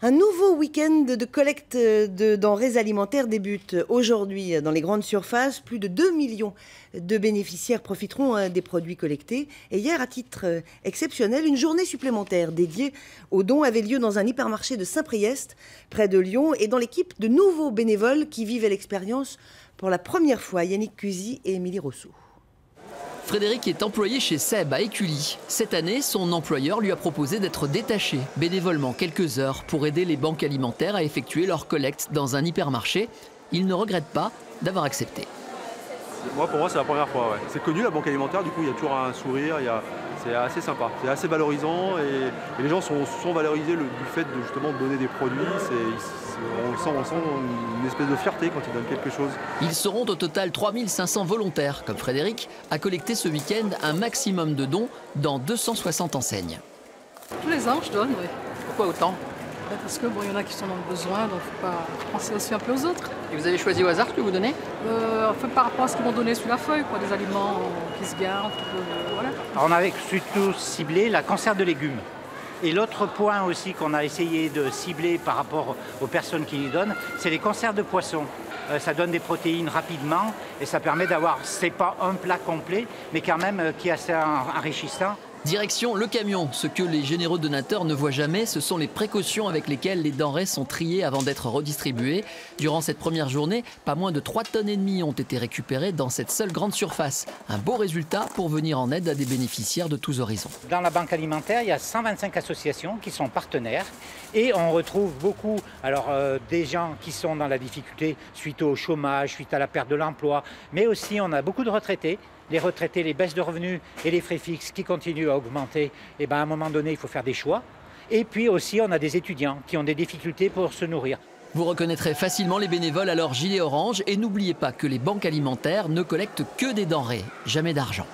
Un nouveau week-end de collecte de denrées alimentaires débute aujourd'hui dans les grandes surfaces. Plus de 2 millions de bénéficiaires profiteront des produits collectés. Et hier, à titre exceptionnel, une journée supplémentaire dédiée aux dons avait lieu dans un hypermarché de Saint-Priest, près de Lyon, et dans l'équipe de nouveaux bénévoles qui vivaient l'expérience pour la première fois, Yannick Cusy et Émilie Rousseau. Frédéric est employé chez Seb à Écully. Cette année, son employeur lui a proposé d'être détaché bénévolement quelques heures pour aider les banques alimentaires à effectuer leur collecte dans un hypermarché. Il ne regrette pas d'avoir accepté. Pour moi, c'est la première fois. Ouais. C'est connu, la banque alimentaire, du coup, il y a toujours un sourire, c'est assez sympa, c'est assez valorisant et les gens sont valorisés du fait de justement donner des produits. On sent une espèce de fierté quand ils donnent quelque chose. Ils seront au total 3500 volontaires, comme Frédéric, à collecter ce week-end un maximum de dons dans 260 enseignes. Tous les ans, je donne, oui. Pourquoi autant? Parce que il y en a qui sont dans le besoin, donc il faut pas penser aussi un peu aux autres. Et vous avez choisi au hasard ce que vous donnez? Enfin, par rapport à ce qu'ils m'ont donné sur la feuille, quoi, des aliments qui se gardent, voilà. Alors, on avait surtout ciblé la conserve de légumes. Et l'autre point aussi qu'on a essayé de cibler par rapport aux personnes qui y donnent, c'est les conserves de poissons. Ça donne des protéines rapidement et ça permet d'avoir, c'est pas un plat complet, mais quand même qui est assez enrichissant. Direction le camion. Ce que les généreux donateurs ne voient jamais, ce sont les précautions avec lesquelles les denrées sont triées avant d'être redistribuées. Durant cette première journée, pas moins de 3,5 tonnes ont été récupérées dans cette seule grande surface. Un beau résultat pour venir en aide à des bénéficiaires de tous horizons. Dans la banque alimentaire, il y a 125 associations qui sont partenaires et on retrouve beaucoup des gens qui sont dans la difficulté suite au chômage, suite à la perte de l'emploi, mais aussi on a beaucoup de retraités. Les retraités, les baisses de revenus et les frais fixes qui continuent à augmenter, et à un moment donné, il faut faire des choix. Et puis aussi, on a des étudiants qui ont des difficultés pour se nourrir. Vous reconnaîtrez facilement les bénévoles à leur gilet orange et n'oubliez pas que les banques alimentaires ne collectent que des denrées, jamais d'argent.